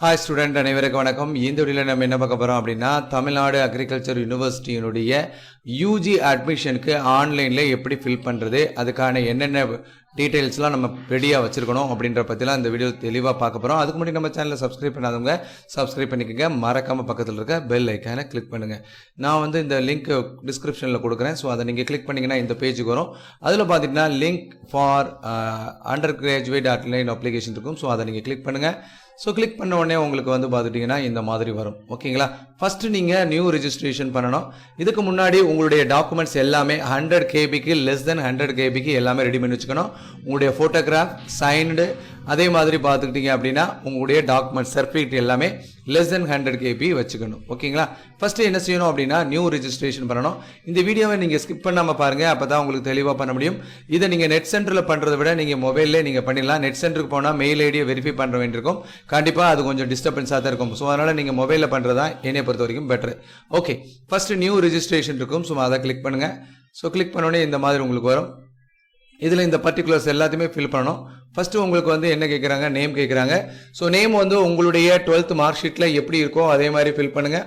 Hi student, அனைவருக்கும் வணக்கம். இந்த வீடியோவில் நம்ம என்ன பார்க்க போகிறோம் அப்படின்னா, தமிழ்நாடு அக்ரிகல்ச்சர் யூனிவர்சிட்டியினுடைய யூஜி அட்மிஷனுக்கு ஆன்லைனில் எப்படி ஃபில் பண்ணுறது, அதுக்கான என்னென்ன டீட்டெயில்ஸ்லாம் நம்ம ரெடியாக வச்சுருக்கணும் அப்படின்ற பற்றிலாம் இந்த வீடியோ தெளிவாக பார்க்க போகிறோம். அதுக்கு முன்னாடி நம்ம சேனலை சப்ஸ்கிரைப் பண்ணாதவங்க சப்ஸ்கிரைப் பண்ணிக்கோங்க. மறக்காமல் பக்கத்தில் இருக்க பெல் ஐக்கானை கிளிக் பண்ணுங்கள். நான் இந்த லிங்க் டிஸ்கிரிப்ஷனில் கொடுக்குறேன். ஸோ அதை நீங்கள் கிளிக் பண்ணிங்கன்னா இந்த பேஜுக்கு வரும். அதில் பார்த்தீங்கன்னா link for under graduate online application இருக்கும். ஸோ அதை நீங்கள் கிளிக் பண்ணுங்கள். ஸோ கிளிக் பண்ண உடனே உங்களுக்கு பார்த்துட்டிங்கன்னா இந்த மாதிரி வரும். ஓகேங்களா? ஃபஸ்ட்டு நீங்கள் நியூ ரிஜிஸ்ட்ரேஷன் பண்ணணும். இதுக்கு முன்னாடி உங்களுடைய டாக்குமெண்ட்ஸ் எல்லாமே 100 KB லெஸ் தென் 100 KB எல்லாமே ரெடி பண்ணி வச்சுக்கணும். உங்களுடைய ஃபோட்டோகிராஃப், சைன்டு, அதே மாதிரி பார்த்துக்கிட்டிங்க அப்படின்னா உங்களுடைய டாக்குமெண்ட் சர்டிஃபிகேட் எல்லாமே லெஸ் தென் 100 KB வச்சுக்கணும். ஓகேங்களா? ஃபஸ்ட்டு என்ன செய்யணும் அப்படின்னா நியூ ரிஜிஸ்ட்ரேஷன் பண்ணணும். இந்த வீடியோவை நீங்கள் ஸ்கிப் பண்ணாமல் பாருங்கள், அப்போ தான் உங்களுக்கு தெளிவாக பண்ண முடியும். இதை நீங்கள் நெட் சென்டரில் பண்ணுறதை விட நீங்கள் மொபைல்லே நீங்கள் பண்ணிடலாம். நெட் சென்டருக்கு போனால் மெயில் ஐடியை வெரிஃபை பண்ண வேண்டியிருக்கும். கண்டிப்பாக அது கொஞ்சம் டிஸ்டர்பன்ஸாக தான் இருக்கும். ஸோ அதனால் நீங்கள் மொபைலில் பண்ணுறது தான் என்னை பொறுத்த வரைக்கும் பெட்ரு. ஓகே, ஃபஸ்ட்டு நியூ ரிஜிஸ்ட்ரேஷன் இருக்கும். ஸோ அதை கிளிக் பண்ணுங்கள். ஸோ கிளிக் பண்ணோடனே இந்த மாதிரி உங்களுக்கு வரும். இதில் இந்த பர்டிகுலர்ஸ் எல்லாத்தையுமே ஃபில் பண்ணணும். ஃபஸ்ட்டு உங்களுக்கு என்ன கேட்குறாங்க, நேம் கேட்குறாங்க. ஸோ நேம் உங்களுடைய 12th மார்க் ஷீட்டில் எப்படி இருக்கோ அதே மாதிரி ஃபில் பண்ணுங்கள்.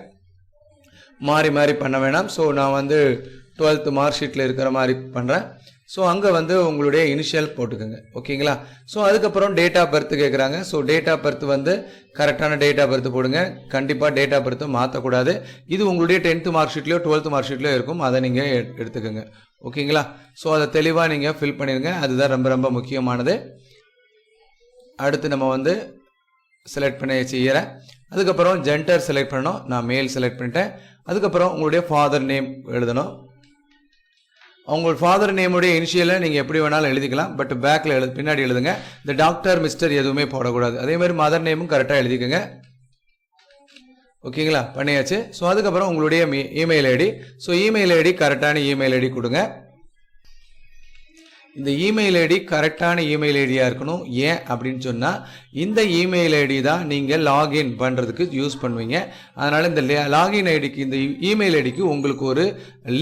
மாறி மாறி பண்ண வேணாம். ஸோ நான் 12th மார்க் ஷீட்டில் இருக்கிற மாதிரி பண்ணுறேன். ஸோ அங்கே உங்களுடைய இனிஷியல் போட்டுக்கோங்க. ஓகேங்களா? ஸோ அதுக்கப்புறம் டேட் ஆஃப் பர்த் கேட்குறாங்க. ஸோ டேட் ஆஃப் பர்த் கரெக்டான டேட் ஆஃப் பர்த் போடுங்க. கண்டிப்பாக டேட் ஆஃப் பர்த் மாற்றக்கூடாது. இது உங்களுடைய 10th மார்க் ஷீட்லையோ 12th மார்க் ஷீட்லையோ இருக்கும். அதை நீங்கள் எடுத்துக்கோங்க. ஓகேங்களா? ஸோ அதை தெளிவாக நீங்கள் ஃபில் பண்ணிடுங்க. அதுதான் ரொம்ப ரொம்ப முக்கியமானது. அடுத்து நம்ம செலக்ட் பண்ணி செய்கிறேன். அதுக்கப்புறம் ஜெண்டர் செலக்ட் பண்ணணும். நான் மேல் செலக்ட் பண்ணிட்டேன். அதுக்கப்புறம் உங்களுடைய ஃபாதர் நேம் எழுதணும். உங்கள் ஃபாதர் நேமுடைய இனிஷியலை நீங்கள் எப்படி வேணாலும் எழுதிக்கலாம். பட் பேக்கில் பின்னாடி எழுதுங்க. இந்த டாக்டர், மிஸ்டர் எதுவுமே போடக்கூடாது. அதே மாதிரி மதர் நேமும் கரெக்டாக எழுதிக்கோங்க. ஓகேங்களா? பண்ணியாச்சு. ஸோ அதுக்கப்புறம் உங்களுடைய email ID. So email ID கரெக்டான இமெயில் ஐடி கொடுங்க. இந்த இமெயில் ஐடி கரெக்டான இமெயில் ஐடியாக இருக்கணும். ஏன் அப்படின்னு சொன்னால், இந்த இமெயில் ஐடி தான் நீங்கள் லாகின் பண்ணுறதுக்கு யூஸ் பண்ணுவீங்க. அதனால் இந்த லாகின் ஐடிக்கு, இந்த இமெயில் ஐடிக்கு உங்களுக்கு ஒரு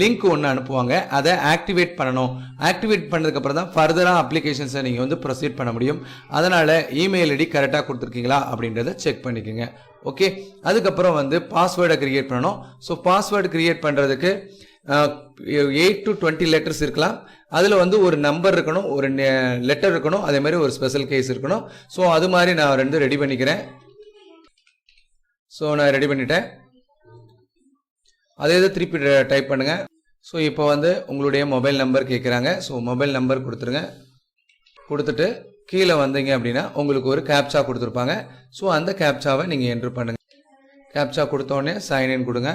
லிங்க் ஒன்று அனுப்புவாங்க. அதை ஆக்டிவேட் பண்ணணும். ஆக்டிவேட் பண்ணதுக்கப்புறம் தான் ஃபர்தராக அப்ளிகேஷன்ஸை நீங்கள் ப்ரொசீட் பண்ண முடியும். அதனால் இமெயில் ஐடி கரெக்டாக கொடுத்துருக்கீங்களா அப்படின்றத செக் பண்ணிக்கோங்க. ஓகே, அதுக்கப்புறம் பாஸ்வேர்டை க்ரியேட் பண்ணணும். ஸோ பாஸ்வேர்டு க்ரியேட் பண்ணுறதுக்கு 8 to 20 லெட்டர்ஸ் இருக்கலாம். அதில் ஒரு நம்பர் இருக்கணும், ஒரு லெட்டர் இருக்கணும், அதே மாதிரி ஒரு ஸ்பெஷல் கேஸ் இருக்கணும். ஸோ அது மாதிரி நான் 2 ரெடி பண்ணிக்கிறேன். ஸோ நான் ரெடி பண்ணிட்டேன். அதே இதை திருப்பி டைப் பண்ணுங்கள். ஸோ இப்போ உங்களுடைய மொபைல் நம்பர் கேட்குறாங்க. ஸோ மொபைல் நம்பர் கொடுத்துருங்க. கொடுத்துட்டு கீழே வந்தீங்க அப்படின்னா உங்களுக்கு ஒரு கேப்சா கொடுத்துருப்பாங்க. ஸோ அந்த கேப்சாவை நீங்கள் என்ட்ரு பண்ணுங்கள். கேப்சா கொடுத்தோடனே சைன்இன் கொடுங்க.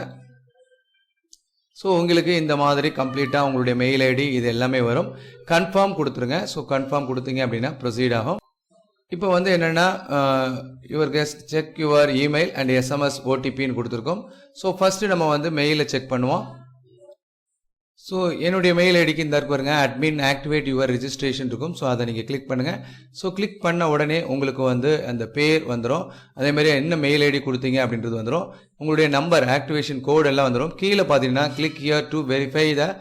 ஸோ உங்களுக்கு இந்த மாதிரி கம்ப்ளீட்டாக உங்களுடைய மெயில் ஐடி இது எல்லாமே வரும். கன்ஃபார்ம் கொடுத்துருங்க. ஸோ கன்ஃபார்ம் கொடுத்தீங்க அப்படின்னா ப்ரொசீட் ஆகும். இப்போ என்னென்னா your guest check your email and SMS OTPன்னு கொடுத்துருக்கோம். ஸோ ஃபஸ்ட்டு நம்ம மெயிலை செக் பண்ணுவோம். ஸோ என்னுடைய மெயில் ஐடிக்கு இந்த பாருங்க, அட்மின் ஆக்டிவேட் யுவர் ரிஜிஸ்ட்ரேஷன் இருக்கும். ஸோ அதை நீங்கள் கிளிக் பண்ணுங்கள். ஸோ கிளிக் பண்ண உடனே உங்களுக்கு அந்த பேர் வந்துடும். அதேமாதிரி என்ன மெயில் ஐடி கொடுத்தீங்க அப்படின்றது வந்துடும். உங்களுடைய நம்பர், ஆக்டிவேஷன் கோடு எல்லாம் வந்துடும். கீழே பார்த்தீங்கன்னா click here to verify the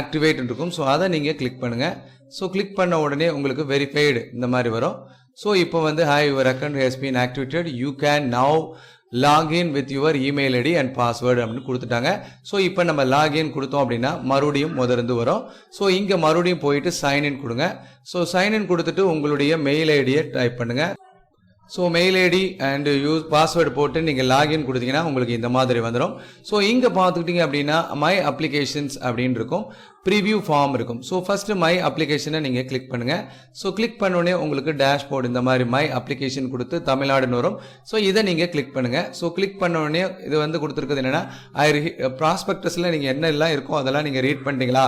activate இருக்கும். ஸோ அதை நீங்கள் கிளிக் பண்ணுங்கள். ஸோ கிளிக் பண்ண உடனே உங்களுக்கு வெரிஃபைடு இந்த மாதிரி வரும். ஸோ இப்போ hi your account has been activated, you can now login with your email ID and password அப்படின்னு கொடுத்துட்டாங்க. ஸோ இப்போ நம்ம லாகின் கொடுத்தோம் அப்படின்னா மறுபடியும் முதலிருந்து வரும். ஸோ இங்கே மறுபடியும் போயிட்டு சைன்இன் கொடுங்க. ஸோ சைன்இன் கொடுத்துட்டு உங்களுடைய மெயில் ஐடியை டைப் பண்ணுங்கள். So mail ID and password போட்டு நீங்கள் லாகின் கொடுத்தீங்கன்னா உங்களுக்கு இந்த மாதிரி வந்துடும். ஸோ இங்கே பார்த்துக்கிட்டிங்க அப்படின்னா மை அப்ளிகேஷன்ஸ் அப்படின்னு இருக்கும், ப்ரிவியூ ஃபார்ம் இருக்கும். ஸோ ஃபஸ்ட்டு மை அப்ளிகேஷனை நீங்கள் கிளிக் பண்ணுங்கள். ஸோ கிளிக் பண்ணோடனே உங்களுக்கு டேஷ்போர்டு இந்த மாதிரி மை அப்ளிகேஷன் கொடுத்து தமிழ்நாடுன்னு வரும். ஸோ இதை நீங்கள் கிளிக் பண்ணுங்கள். ஸோ கிளிக் பண்ணோடனே இது கொடுத்துருக்குது என்னென்னா, ப்ராஸ்பெக்டஸில் நீங்கள் என்ன எல்லாம் இருக்கோ அதெல்லாம் நீங்கள் ரீட் பண்ணிட்டீங்களா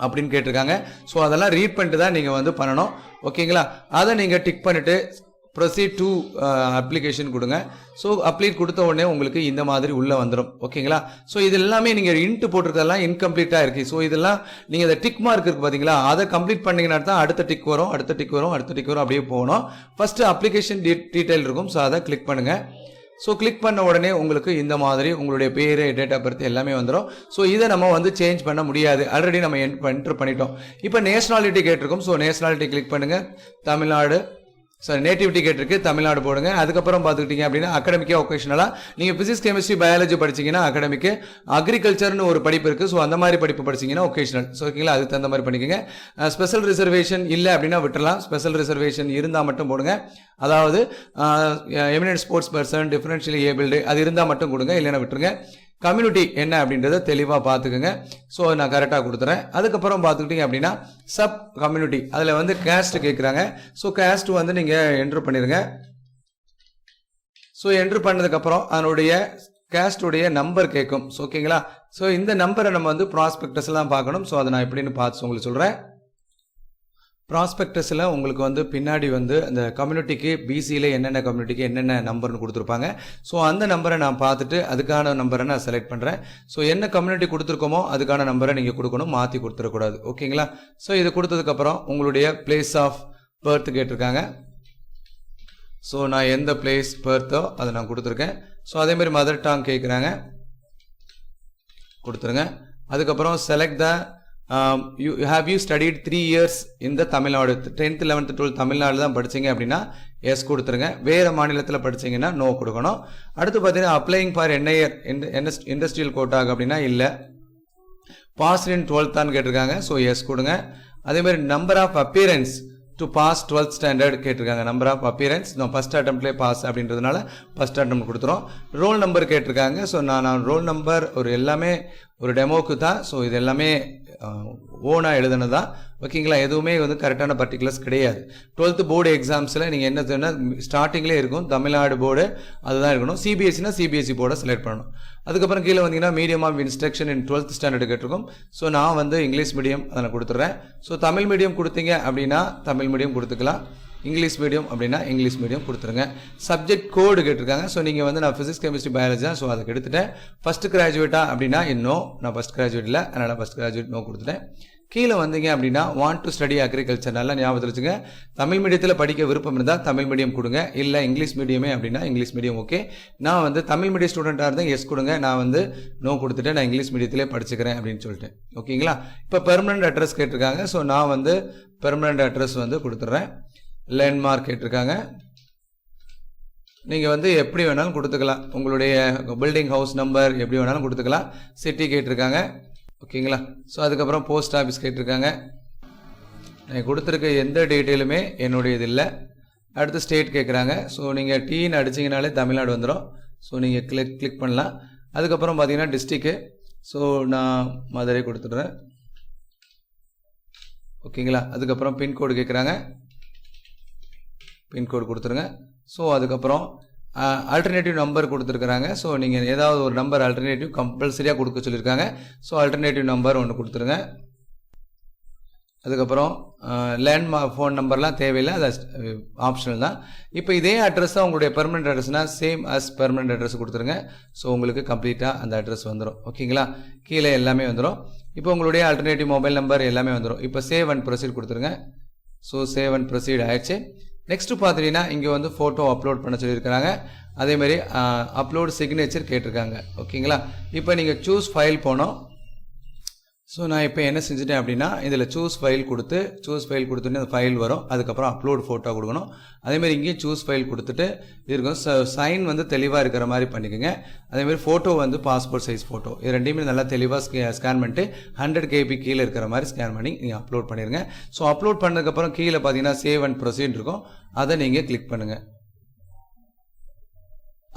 அப்படின்னு கேட்டிருக்காங்க. ஸோ அதெல்லாம் ரீட் பண்ணிட்டு தான் நீங்கள் பண்ணணும். ஓகேங்களா? அதை நீங்கள் டிக் பண்ணிவிட்டு ப்ரொசீட் டு அப்ளிகேஷன் கொடுங்க. ஸோ அப்ளீட் கொடுத்த உடனே உங்களுக்கு இந்த மாதிரி உள்ளே வந்துடும். ஓகேங்களா? ஸோ இது எல்லாமே நீங்கள் இன்ட்டு போட்டிருக்கதெல்லாம் இன்கம்ப்ளீட்டாக இருக்குது. ஸோ இதெல்லாம் நீங்கள் இந்த டிக் மார்க் இருக்குது பார்த்தீங்களா, அதை கம்ப்ளீட் பண்ணிங்கன்னா தான் அடுத்த டிக் வரும், அடுத்த டிக் வரும், அடுத்த டிக் வரும், அப்படியே போகணும். ஃபஸ்ட்டு அப்ளிகேஷன் டீட்டெயில் இருக்கும். ஸோ அதை கிளிக் பண்ணுங்கள். ஸோ கிளிக் பண்ண உடனே உங்களுக்கு இந்த மாதிரி உங்களுடைய பேர், டேட் ஆஃப் பர்த் எல்லாமே வந்துடும். ஸோ இதை நம்ம சேஞ்ச் பண்ண முடியாது. ஆல்ரெடி நம்ம என்ட்ரு பண்ணிட்டோம். இப்போ நேஷனாலிட்டி கேட்டிருக்கோம். ஸோ நேஷனாலிட்டி கிளிக் பண்ணுங்கள். தமிழ்நாடு சாரி நேட்டிவிட்டி கேட்டிருக்கு, தமிழ்நாடு போடுங்க. அதுக்கப்புறம் பார்த்துக்கிட்டீங்க அப்படின்னா அகடமிக்கா ஒகேஷனலா நீங்கள் பிசிக்ஸ் கெமிஸ்ட்ரி பயாலஜி படிச்சீங்கன்னா அகடமிக்கு, அக்ரிகல்ச்சர்னு ஒரு படிப்பு இருக்குது. ஸோ அந்த மாதிரி படிப்பு படிச்சிங்கன்னா ஒகேஷனல். ஸோ ஓகேங்களா, அதுக்கு தகுந்த மாதிரி பண்ணிக்கோங்க. ஸ்பெஷல் ரிசர்வேஷன் இல்லை அப்படின்னா விட்டுறலாம். ஸ்பெஷல் ரிசர்வேஷன் இருந்தால் மட்டும் போடுங்க. அதாவது eminent sports person, differentially abled அது இருந்தால் மட்டும் கொடுங்க, இல்லைன்னா விட்டுருங்க. கம்யூனிட்டி என்ன அப்படின்றத தெளிவாக பார்த்துக்குங்க. ஸோ நான் கரெக்டாக கொடுத்துறேன். அதுக்கப்புறம் பார்த்துக்கிட்டிங்க அப்படின்னா சப் கம்யூனிட்டி அதில் வந்து கேஸ்ட் கேட்குறாங்க. ஸோ கேஸ்ட் வந்து நீங்கள் என்ட்ரு பண்ணிடுங்க. ஸோ என்ட்ரு பண்ணதுக்கப்புறம் அதனுடைய கேஸ்டுடைய நம்பர் கேட்கும். ஸோ ஓகேங்களா, ஸோ இந்த நம்பரை நம்ம வந்து ப்ராஸ்பெக்டஸ்லாம் பார்க்கணும். ஸோ அதை நான் எப்படின்னு பார்த்து உங்களுக்கு சொல்கிறேன். ப்ராஸ்பெக்டஸில் உங்களுக்கு வந்து பின்னாடி வந்து அந்த கம்யூனிட்டிக்கு பிசியில் என்னென்ன கம்யூனிட்டிக்கு என்னென்ன நம்பர்னு கொடுத்துருப்பாங்க. ஸோ அந்த நம்பரை நான் பார்த்துட்டு அதுக்கான நம்பரை நான் செலக்ட் பண்ணுறேன். ஸோ என்ன கம்யூனிட்டி கொடுத்துருக்கோமோ அதுக்கான நம்பரை நீங்கள் கொடுக்கணும், மாற்றி கொடுத்துடக்கூடாது. ஓகேங்களா, ஸோ இது கொடுத்ததுக்கப்புறம் உங்களுடைய பிளேஸ் ஆஃப் பர்த் கேட்டிருக்காங்க. ஸோ நான் எந்த பிளேஸ் பர்த்தோ அதை நான் கொடுத்துருக்கேன். ஸோ அதேமாதிரி மதர் டாங் கேட்குறாங்க, கொடுத்துருங்க. அதுக்கப்புறம் select the have you studied 3 years in the Tamil Nadu, 10th 11th 12th Tamil Nadu தான் படிச்சிங்க அப்படின்னா எஸ் கொடுத்துருங்க. வேறு மாநிலத்தில் படிச்சிங்கன்னா நோ கொடுக்கணும். அடுத்து பார்த்தீங்கன்னா அப்ளைங் ஃபார் என்ஐஆர் இண்டஸ்ட்ரியல் கோட்டாக அப்படின்னா இல்லை. பாஸ் இன் 12th தான் கேட்டிருக்காங்க. ஸோ எஸ் கொடுங்க. அதேமாதிரி number of appearance to pass 12th standard கேட்டிருக்காங்க. நம்பர் ஆஃப் அப்பியரன்ஸ் நான் ஃபஸ்ட் அட்டம்ப்ட்லேயே பாஸ் அப்படின்றதுனால ஃபஸ்ட் அட்டம் கொடுத்துரும். ரோல் நம்பர் கேட்டிருக்காங்க. ஸோ நான் ரோல் நம்பர் ஒரு எல்லாமே ஒரு டெமோக்கு தான். ஸோ இது எல்லாமே ஓனாக எழுதுனது தான். ஓகேங்களா, எதுவுமே வந்து கரெக்டான பர்டிகுலர்ஸ் கிடையாது. 12th போர்டு எக்ஸாம்ஸில் நீங்கள் என்ன சொன்னால் ஸ்டார்டிங்லேயே இருக்கும் தமிழ்நாடு போர்டு அதுதான் இருக்கணும். சிபிஎஸ்சினா சிபிஎஸ்சி போர்டை செலக்ட் பண்ணணும். அதுக்கப்புறம் கீழே வந்தீங்கன்னா medium of instruction in 12th standard கேட்டிருக்கும். ஸோ நான் வந்து இங்கிலீஷ் மீடியம் அதை நான் கொடுத்துட்றேன். ஸோ தமிழ் மீடியம் கொடுத்தீங்க அப்படின்னா தமிழ் மீடியம் கொடுத்துக்கலாம். இங்கிலீஷ் மீடியம் அப்படின்னா இங்கிலீஷ் மீடியம் கொடுத்துருங்க. சப்ஜெக்ட் கோடு கேட்டிருக்காங்க. ஸோ நீங்கள் வந்து நான் ஃபிசிக்ஸ் கெமிஸ்ட்ரி பயாலஜி தான். ஸோ அதுக்கு எடுத்துட்டேன். ஃபஸ்ட் கிராஜுவேட்டா அப்படின்னா இன்னும் நான் ஃபஸ்ட் கிராஜுவேட் இல்லை, அதனால் ஃபஸ்ட் கிராஜுவேட் நோ கொடுத்துட்டேன். கீழே வந்தீங்க அப்படின்னா வாண்ட் டு ஸ்டடி அக்ரிகல்ச்சர் நல்லா ஞாபகத்தில் வச்சுங்க. தமிழ் மீடியத்தில் படிக்க விருப்பம் இருந்தால் தமிழ் மீடியம் கொடுங்க, இல்லை இங்கிலீஷ் மீடியமே அப்படின்னா இங்கிலீஷ் மீடியம் ஓகே. நான் வந்து தமிழ் மீடியம் ஸ்டூடெண்ட்டாக இருந்தேன் எஸ் கொடுங்க. நான் வந்து நோ கொடுத்துட்டேன், நான் இங்கிலீஷ் மீடியத்திலே படிச்சுக்கிறேன் அப்படின்னு சொல்லிட்டேன். ஓகேங்களா, இப்போ பெர்மனன்ட் அட்ரஸ் கேட்டிருக்காங்க. ஸோ நான் வந்து பெர்மனன்ட் அட்ரஸ் வந்து கொடுத்துட்றேன். லேண்ட்மார்க் கேட்டிருக்காங்க. நீங்கள் வந்து எப்படி வேணாலும் கொடுத்துக்கலாம், உங்களுடைய பில்டிங் ஹவுஸ் நம்பர் எப்படி வேணாலும் கொடுத்துக்கலாம். சிட்டி கேட்டிருக்காங்க. ஓகேங்களா, ஸோ அதுக்கப்புறம் போஸ்ட் ஆஃபீஸ் கேட்டிருக்காங்க. நான் கொடுத்துருக்க எந்த டீட்டெயிலுமே என்னுடைய இது இல்லை. அடுத்து ஸ்டேட் கேட்குறாங்க. ஸோ நீங்கள் டீன்னு அடிச்சிங்கனாலே தமிழ்நாடு வந்துடும். ஸோ நீங்கள் கிளிக் பண்ணலாம். அதுக்கப்புறம் பார்த்தீங்கன்னா டிஸ்ட்ரிக்கு. ஸோ நான் மதுரை கொடுத்துட்றேன். ஓகேங்களா, அதுக்கப்புறம் பின்கோடு கேட்குறாங்க, பின்கோடு கொடுத்துருங்க. ஸோ அதுக்கப்புறம் ஆல்டர்னேட்டிவ் நம்பர் கொடுத்துருக்குறாங்க. ஸோ நீங்கள் ஏதாவது ஒரு நம்பர் ஆல்டர்னேட்டிவ் கம்பல்சரியாக கொடுக்க சொல்லியிருக்காங்க. ஸோ ஆல்டர்னேட்டிவ் நம்பர் ஒன்று கொடுத்துருங்க. அதுக்கப்புறம் ஃபோன் நம்பர்லாம் தேவையில்லை, அது ஆப்ஷனல் தான். இப்போ இதே அட்ரஸ் தான் உங்களுடைய பெர்மனெண்ட் அட்ரஸ்னால் சேம் அஸ் பெர்மனெண்ட் அட்ரஸ் கொடுத்துருங்க. ஸோ உங்களுக்கு கம்ப்ளீட்டாக அந்த அட்ரஸ் வந்துடும். ஓகேங்களா, கீழே எல்லாமே வந்துடும். இப்போ உங்களுடைய ஆல்டர்னேட்டிவ் மொபைல் நம்பர் எல்லாமே வந்துடும். இப்போ சேவ் அண்ட் ப்ரொசீட் கொடுத்துருங்க. ஸோ சேவ் அண்ட் ப்ரொசீட் ஆயிடுச்சு. நெக்ஸ்ட்டு பார்த்துட்டிங்கன்னா இங்கே வந்து ஃபோட்டோ அப்லோட் பண்ண சொல்லியிருக்கிறாங்க. அதேமாதிரி அப்லோட் சிக்னேச்சர் கேட்டிருக்காங்க. ஓகேங்களா, இப்போ நீங்கள் சூஸ் ஃபைல் போனோம். ஸோ நான் இப்போ என்ன செஞ்சுட்டேன் அப்படின்னா இதில் சூஸ் ஃபைல் கொடுத்துட்டு அந்த ஃபைல் வரும். அதுக்கப்புறம் அப்லோட் ஃபோட்டோ கொடுக்கணும். அதேமாதிரி இங்கேயும் சூஸ் ஃபைல் கொடுத்துட்டு இருக்கும். சைன் வந்து தெளிவாக இருக்கிற மாதிரி பண்ணிக்கோங்க. அதேமாதிரி ஃபோட்டோ வந்து பாஸ்போர்ட் சைஸ் ஃபோட்டோ இது ரெண்டையுமே நல்லா தெளிவாக ஸ்கேன் பண்ணிட்டு 100 KB கீழே இருக்கிற மாதிரி ஸ்கேன் பண்ணி நீங்கள் அப்லோட் பண்ணிடுங்க. ஸோ அப்லோட் பண்ணதுக்கப்புறம் கீழே பார்த்தீங்கன்னா சேவ் அண்ட் ப்ரொசீட் இருக்கும், அதை நீங்கள் கிளிக் பண்ணுங்கள்.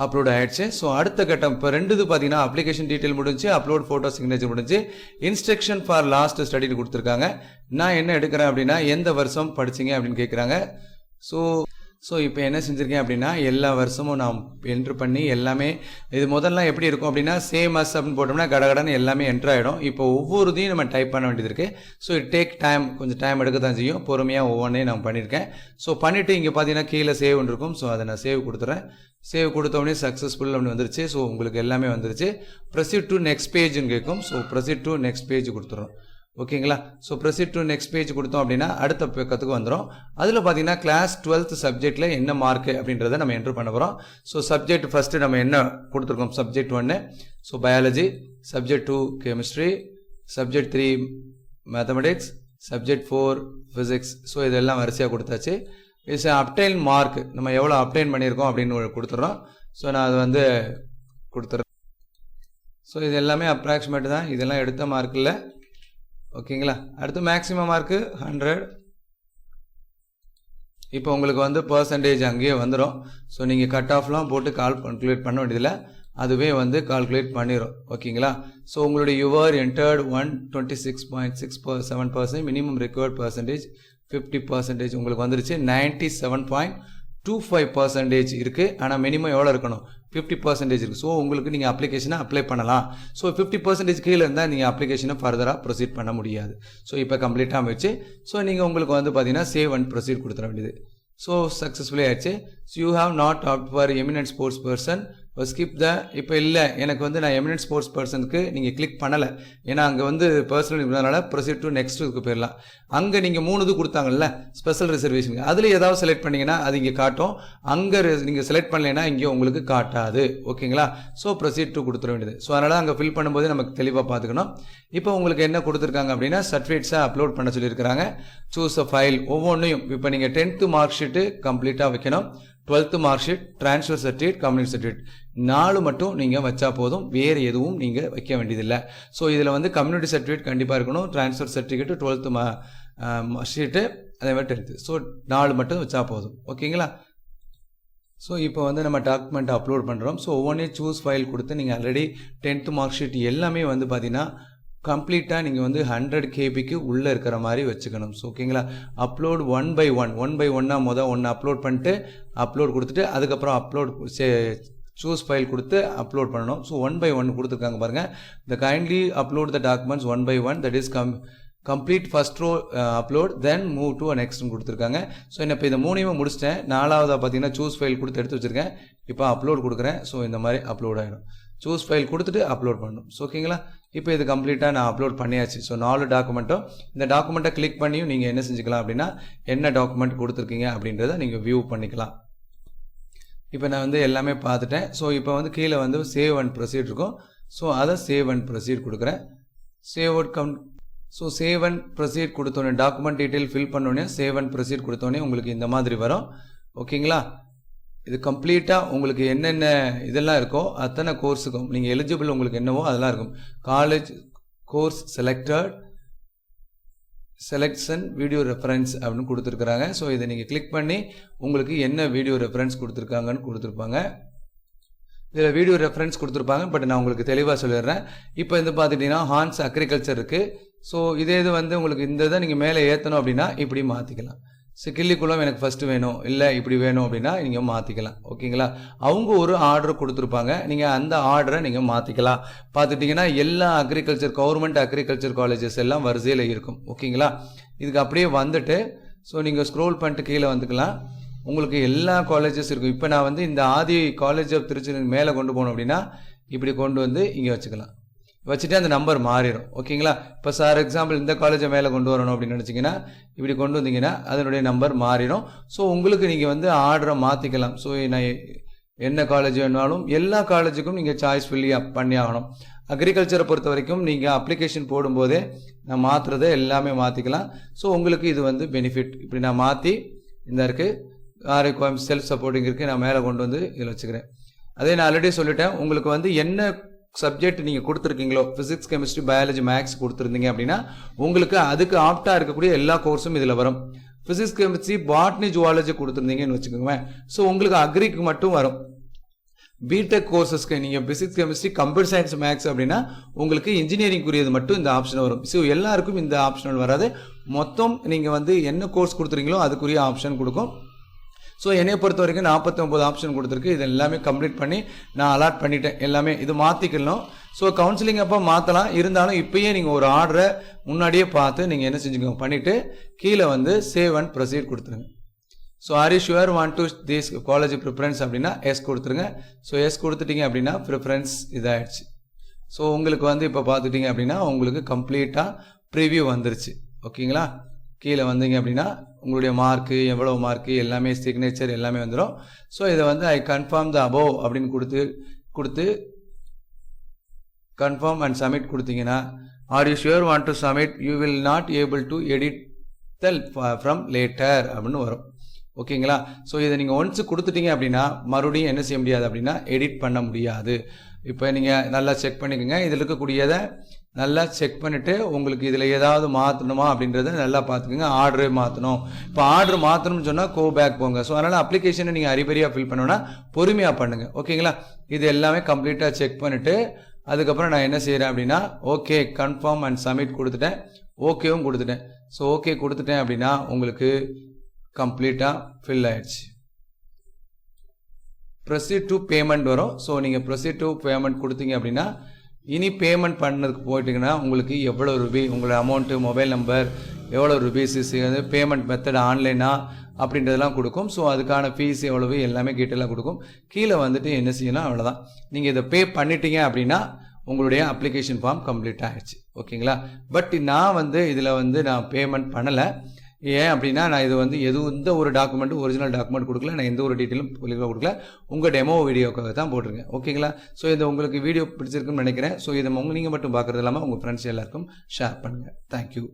அப்லோட் ஆயிடுச்சு. ஸோ அடுத்த கட்டம் இப்போ ரெண்டுது பார்த்தீங்கன்னா அப்ளிகேஷன் டீட்டெயில் முடிஞ்சு, அப்லோட் ஃபோட்டோ சிக்னேச்சர் முடிஞ்சு, இன்ஸ்ட்ரக்ஷன் ஃபார் லாஸ்ட் ஸ்டடின்னு கொடுத்துருக்காங்க. நான் என்ன எடுக்கிறேன் அப்படின்னா எந்த வருஷம் படிச்சிங்க அப்படின்னு கேட்குறாங்க. ஸோ இப்போ என்ன செஞ்சுருக்கேன் அப்படின்னா எல்லா வருஷமும் நான் என்ட்ரு பண்ணி எல்லாமே இது முதல்லாம் எப்படி இருக்கும் அப்படின்னா சேம் அஸ் அப்படின்னு போட்டோம்னா கடகடன்னு எல்லாமே என்ட்ரு ஆகிடும். இப்போ ஒவ்வொருதையும் நம்ம டைப் பண்ண வேண்டியது இருக்குது. ஸோ இட் டேக் டைம், கொஞ்சம் டைம் எடுக்க தான் செய்யும். பொறுமையாக ஒவ்வொன்றையும் நான் பண்ணியிருக்கேன். ஸோ பண்ணிவிட்டு இங்கே பார்த்தீங்கன்னா கீழே சேவ்னு இருக்கும். ஸோ அதை நான் சேவ் கொடுத்துறேன். சேவ் கொடுத்தோடனே சக்ஸஸ்ஃபுல் அப்படின்னு வந்துருச்சு. ஸோ உங்களுக்கு எல்லாமே வந்துருச்சு. ப்ரொசீட் டு நெக்ஸ்ட் பேஜ்னு கேட்கும். So proceed to next page கொடுத்துறோம். ஓகேங்களா, so proceed to next page கொடுத்தோம் அப்படின்னா அடுத்த பக்கத்துக்கு வந்துடும். அதில் பார்த்தீங்கன்னா கிளாஸ் 12th சப்ஜெக்டில் என்ன மார்க்கு அப்படின்றத நம்ம என்ட்ரு பண்ண போகிறோம். ஸோ சப்ஜெக்ட் ஃபஸ்ட்டு நம்ம என்ன கொடுத்துருக்கோம், subject 1 so biology, subject 2 chemistry, subject 3 mathematics, subject 4 physics. So இதெல்லாம் வரிசையாக கொடுத்தாச்சு. இஸ் அப்டைன் மார்க், நம்ம எவ்வளோ அப்டைன் பண்ணியிருக்கோம் அப்படின்னு கொடுத்துட்றோம். ஸோ நான் அது வந்து கொடுத்துட்றேன். ஸோ இது எல்லாமே அப்ராக்சிமேட் தான், இதெல்லாம் எடுத்த மார்க் இல்லை. ஓகேங்களா. அடுத்து மேக்ஸிமம் மார்க்கு 100. இப்போ உங்களுக்கு வந்து பர்சன்டேஜ் அங்கேயே வந்துடும். ஸோ நீங்கள் கட் ஆஃப்லாம் போட்டு கால்குலேட் பண்ண வேண்டியதில்லை, அதுவே வந்து கால்குலேட் பண்ணிடும். ஓகேங்களா. ஸோ உங்களுடைய your entered 126.67%, minimum required percentage 50%, உங்களுக்கு வந்துருச்சு 97.25% இருக்குது. ஆனால் மினிமம் எவ்வளோ இருக்கணும், 50% இருக்குது. ஸோ உங்களுக்கு நீங்கள் அப்ளிகேஷனை அப்ளை பண்ணலாம். ஸோ 50% கீழே இருந்தால் நீங்கள் அப்ளிகேஷனை ஃபர்தராக ப்ரொசீட் பண்ண முடியாது. ஸோ இப்போ கம்ப்ளீட்டாக ஆகிடுச்சு. ஸோ நீங்கள் உங்களுக்கு வந்து பார்த்தீங்கன்னா சேவ் அண்ட் ப்ரொசீட் கொடுத்துட வேண்டியது. ஸோ சக்ஸஸ்ஃபுல்லி ஆயிடுச்சு. So you have not opt for eminent sports person, skip the. இப்போ இல்லை, எனக்கு வந்து நான் எமினன்ட் ஸ்போர்ட்ஸ் பர்சனுக்கு நீங்கள் கிளிக் பண்ணலை, ஏன்னா அங்கே வந்து பர்சனல் இருக்கிறதுனால ப்ரொசீட் டு நெக்ஸ்ட்டுக்கு போயிடலாம். அங்கே நீங்கள் 3 இது கொடுத்தாங்கல்ல ஸ்பெஷல் ரிசர்வேஷன், அதில் ஏதாவது செலக்ட் பண்ணிங்கன்னா அது இங்கே காட்டும். அங்கே நீங்கள் செலக்ட் பண்ணலைன்னா இங்கே உங்களுக்கு காட்டாது. ஓகேங்களா. ஸோ ப்ரொசீட் டு கொடுத்துட வேண்டியது. ஸோ அதனால் அங்கே ஃபில் பண்ணும்போது நமக்கு தெளிவாக பார்த்துக்கணும். இப்போ உங்களுக்கு என்ன கொடுத்துருக்காங்க அப்படின்னா சர்டிஃபிகேட்ஸை அப்லோட் பண்ண சொல்லியிருக்கிறாங்க. சூஸ் அ ஃபைல், ஒவ்வொன்றையும் இப்போ நீங்கள் 10th மார்க் ஷீட்டு கம்ப்ளீட்டாக வைக்கணும், 12th mark sheet, transfer certificate, community certificate 4 மட்டும் நீங்கள் வச்சா போதும், வேறு எதுவும் நீங்கள் வைக்க வேண்டியதில்லை. ஸோ இதில் வந்து கம்யூனிட்டி சர்டிஃபிகேட் கண்டிப்பாக இருக்கணும், ட்ரான்ஸ்ஃபர் சர்டிஃபிகேட், 12th ஷீட்டு, அதே மாதிரி 10th. ஸோ 4 மட்டும் வச்சா போதும். ஓகேங்களா. ஸோ இப்போ வந்து நம்ம டாக்குமெண்ட் அப்லோட் பண்ணுறோம். ஸோ ஒவ்வொன்றையும் சூஸ் ஃபைல் கொடுத்து நீங்கள் ஆல்ரெடி 10th மார்க் ஷீட் எல்லாமே வந்து பார்த்தீங்கன்னா கம்ப்ளீட்டாக நீங்கள் வந்து 100 KBக்கு உள்ளே இருக்கிற மாதிரி வச்சுக்கணும். ஸோ ஓகேங்களா. அப்லோட் 1 by 1 மொதல் 1 அப்லோட் பண்ணிட்டு அப்லோட் கொடுத்துட்டு அதுக்கப்புறம் அப்லோட் சூஸ் ஃபைல் கொடுத்து அப்லோட் பண்ணணும். ஸோ 1 by 1 கொடுத்துருக்காங்க பாருங்கள். The kindly upload the documents 1 by 1, that is complete first row upload then move to நெக்ஸ்ட்னு கொடுத்துருக்காங்க. ஸோ இப்போ இதை 3 முடிச்சிட்டேன். 4வதாக பார்த்தீங்கன்னா சூஸ் ஃபைல் கொடுத்து எடுத்து வச்சுருக்கேன். இப்போ அப்லோட் கொடுக்குறேன். ஸோ இந்த மாதிரி அப்லோட் ஆகிடும். சூஸ் ஃபைல் கொடுத்துட்டு அப்லோட் பண்ணணும். ஸோ ஓகேங்களா. இப்போ இது கம்ப்ளீட்டாக நான் அப்லோட் பண்ணியாச்சு. ஸோ 4 டாக்குமெண்ட்டும் இந்த டாக்குமெண்ட்டை கிளிக் பண்ணியும் நீங்கள் என்ன செஞ்சுக்கலாம் அப்படின்னா என்ன டாக்குமெண்ட் கொடுத்துருக்கீங்க அப்படின்றத நீங்கள் வியூ பண்ணிக்கலாம். இப்போ நான் வந்து எல்லாமே பார்த்துட்டேன். ஸோ இப்போ வந்து கீழே வந்து சேவ் அண்ட் ப்ரொசீட் இருக்கும். ஸோ அதை சேவ் அண்ட் ப்ரொசீட் கொடுக்குறேன். Save out so save and proceed கொடுத்தோன்னே டாக்குமெண்ட் டீட்டெயில் ஃபில் பண்ணோன்னே சேவ் அண்ட் ப்ரொசீட் கொடுத்தோன்னே உங்களுக்கு இந்த மாதிரி வரும். ஓகேங்களா. இது கம்ப்ளீட்டாக உங்களுக்கு என்னென்ன இதெல்லாம் இருக்கோ அத்தனை கோர்ஸுக்கும் நீங்கள் எலிஜிபிள் உங்களுக்கு என்னவோ அதெல்லாம் இருக்கும். College course selection video reference அப்படின்னு கொடுத்துருக்குறாங்க. ஸோ இதை நீங்கள் கிளிக் பண்ணி உங்களுக்கு என்ன வீடியோ ரெஃபரன்ஸ் கொடுத்துருக்காங்கன்னு கொடுத்துருப்பாங்க. இதில் வீடியோ ரெஃபரன்ஸ் கொடுத்துருப்பாங்க, பட் நான் உங்களுக்கு தெளிவாக சொல்லிடுறேன். இப்போ இது பார்த்துட்டிங்கன்னா ஹான்ஸ் அக்ரிகல்ச்சர் இருக்குது. ஸோ இதே இது வந்து உங்களுக்கு இந்த இதை நீங்கள் மேலே ஏற்றணும் அப்படின்னா இப்படி மாற்றிக்கலாம். ஸோ கிள்ளிக்குளம் எனக்கு ஃபஸ்ட்டு வேணும், இல்லை இப்படி வேணும் அப்படின்னா நீங்கள் மாற்றிக்கலாம். ஓகேங்களா. அவங்க ஒரு ஆர்டர் கொடுத்துருப்பாங்க, நீங்கள் அந்த ஆர்டரை நீங்கள் மாற்றிக்கலாம். பார்த்துட்டிங்கன்னா எல்லா கவர்மெண்ட் அக்ரிகல்ச்சர் காலேஜஸ் எல்லாம் வரிசையில் இருக்கும். ஓகேங்களா. இதுக்கு அப்படியே வந்துட்டு ஸோ நீங்கள் ஸ்க்ரோல் பண்ணிட்டு கீழே வந்துக்கலாம். உங்களுக்கு எல்லா காலேஜஸ் இருக்கும். இப்போ நான் வந்து இந்த ஆதி காலேஜ் ஆஃப் திருச்சி மேலே கொண்டு போகணும் அப்படின்னா இப்படி கொண்டு வந்து இங்கே வச்சுக்கலாம். வச்சுட்டு அந்த நம்பர் மாறிடும். ஓகேங்களா. இப்போ ஃபார் எக்ஸாம்பிள் இந்த காலேஜை மேலே கொண்டு வரணும் அப்படின்னு நினச்சிங்கன்னா இப்படி கொண்டு வந்தீங்கன்னா அதனுடைய நம்பர் மாறிடும். ஸோ உங்களுக்கு நீங்கள் வந்து ஆர்டரை மாற்றிக்கலாம். ஸோ நான் என்ன காலேஜ் வேணாலும் எல்லா காலேஜுக்கும் நீங்கள் சாய்ஸ் ஃபில்லி பண்ணி ஆகணும். அக்ரிகல்ச்சரை பொறுத்த வரைக்கும் நீங்கள் அப்ளிகேஷன் போடும்போதே நான் மாற்றுறதை எல்லாமே மாற்றிக்கலாம். ஸோ உங்களுக்கு இது வந்து பெனிஃபிட். இப்படி நான் மாற்றி இந்த இருக்குது செல்ஃப் சப்போர்ட்டிங் இருக்குது, நான் மேலே கொண்டு வந்து இதில் வச்சுக்கிறேன். அதே நான் ஆல்ரெடி சொல்லிட்டேன். உங்களுக்கு வந்து என்ன சப்ஜெக்ட் நீங்கள் கொடுத்துருக்கீங்களோ ஃபிசிக்ஸ் கெமிஸ்ட்ரி பயாலஜி மேக்ஸ் கொடுத்துருந்தீங்க அப்படின்னா உங்களுக்கு அதுக்கு ஆப்டாக இருக்கக்கூடிய எல்லா கோர்ஸும் இதில் வரும். ஃபிசிக்ஸ் கெமிஸ்ட்ரி பாட்னி ஜுவாலஜி கொடுத்துருந்தீங்கன்னு வச்சுக்கோங்க. ஸோ உங்களுக்கு அக்ரிக்கு மட்டும் வரும். பிடெக் கோர்சஸ்க்கு நீங்கள் physics chemistry computer science maths அப்படின்னா உங்களுக்கு இன்ஜினியரிங்குரியது மட்டும் இந்த ஆப்ஷன் வரும். ஸோ எல்லாருக்கும் இந்த ஆப்ஷனல் வராது. மொத்தம் நீங்கள் வந்து என்ன கோர்ஸ் கொடுத்துறீங்களோ அதுக்குரிய ஆப்ஷன் கொடுக்கும். ஸோ என்னை பொறுத்த வரைக்கும் 49 ஆப்ஷன் கொடுத்துருக்கு. இது எல்லாமே கம்ப்ளீட் பண்ணி நான் அலாட் பண்ணிட்டேன். எல்லாமே இது மாற்றிக்கணும். ஸோ கவுன்சிலிங் அப்போ மாற்றலாம். இருந்தாலும் இப்போயே நீங்கள் ஒரு ஆர்டரை முன்னாடியே பார்த்து நீங்கள் என்ன செஞ்சுக்கோங்க பண்ணிவிட்டு கீழே வந்து சேவ் அண்ட் ப்ரொசீட் கொடுத்துருங்க. So are you sure want to this college preference அப்படின்னா எஸ் கொடுத்துருங்க. ஸோ எஸ் கொடுத்துட்டிங்க அப்படின்னா ப்ரிஃபரன்ஸ் இதாகிடுச்சு. ஸோ உங்களுக்கு வந்து இப்போ பார்த்துட்டிங்க அப்படின்னா உங்களுக்கு கம்ப்ளீட்டாக ப்ரிவ்யூ வந்துருச்சு. ஓகேங்களா. கீழே வந்தீங்க அப்படின்னா உங்களுடைய மார்க்கு எவ்வளோ மார்க்கு எல்லாமே சிக்னேச்சர் எல்லாமே வந்துடும். ஸோ இதை வந்து ஐ கன்ஃபார்ம் த அபோவ் அப்படின்னு கொடுத்து கன்ஃபார்ம் அண்ட் சப்மிட் கொடுத்தீங்கன்னா are you sure want to submit you will not able to edit the from later அப்படின்னு வரும். ஓகேங்களா. ஸோ இதை நீங்கள் ஒன்ஸ் கொடுத்துட்டீங்க அப்படின்னா மறுபடியும் என்ன செய்ய முடியாது அப்படின்னா எடிட் பண்ண முடியாது. இப்போ நீங்கள் நல்லா செக் பண்ணிக்கோங்க. இதில் இருக்கக்கூடியதை நல்லா செக் பண்ணிவிட்டு உங்களுக்கு இதில் ஏதாவது மாற்றணுமா அப்படின்றத நல்லா பார்த்துக்கோங்க. ஆர்டரு மாற்றணும், இப்போ ஆர்டர் மாற்றணும்னு சொன்னால் கோ பேக் போங்க. ஸோ அதனால் அப்ளிகேஷனை நீங்கள் அரிபரியாக ஃபில் பண்ணணும்னா பொறுமையாக பண்ணுங்கள். ஓகேங்களா. இது எல்லாமே கம்ப்ளீட்டாக செக் பண்ணிவிட்டு அதுக்கப்புறம் நான் என்ன செய்கிறேன் அப்படின்னா ஓகே கன்ஃபார்ம் அண்ட் சப்மிட் கொடுத்துட்டேன். ஓகேவும் கொடுத்துட்டேன். ஸோ ஓகே கொடுத்துட்டேன் அப்படின்னா உங்களுக்கு கம்ப்ளீட்டாக ஃபில் ஆயிடுச்சு. ப்ரொசீட் டு பேமெண்ட் வரும். ஸோ நீங்கள் ப்ரொசீட் டு பேமெண்ட் கொடுத்தீங்க அப்படின்னா இனி பேமெண்ட் பண்ணதுக்கு போயிட்டீங்கன்னா உங்களுக்கு எவ்வளோ ரூபி உங்களோட அமௌண்ட்டு மொபைல் நம்பர் எவ்வளோ ருபீஸ் பேமெண்ட் மெத்தட் ஆன்லைனா அப்படின்றதெல்லாம் கொடுக்கும். ஸோ அதுக்கான ஃபீஸ் எவ்வளவு எல்லாமே டீட்டெயிலாக கொடுக்கும். கீழே வந்துட்டு என்ன செய்யணும் அவ்வளோதான். நீங்கள் இதை பே பண்ணிட்டீங்க அப்படின்னா உங்களுடைய அப்ளிகேஷன் ஃபார்ம் கம்ப்ளீட் ஆகிடுச்சு. ஓகேங்களா. பட் நான் இதில் நான் பேமெண்ட் பண்ணலை. ஏன் அப்படின்னா நான் இது எந்த ஒரு டாக்குமெண்ட்டும் ஒரிஜினல் டாக்குமெண்ட் கொடுக்கல, நான் எந்த ஒரு டீட்டெயிலும் கொடுக்கல, உங்கள் டெமோ வீடியோக்காக தான் போட்டிருக்கேன். ஓகேங்களா. ஸோ இது உங்களுக்கு வீடியோ பிடிச்சிருக்குன்னு நினைக்கிறேன். ஸோ இதை நீங்கள் மட்டும் பார்க்குறது இல்லாமல் உங்கள் ஃப்ரெண்ட்ஸ் எல்லாருக்கும் ஷேர் பண்ணுங்கள். தேங்க்யூ.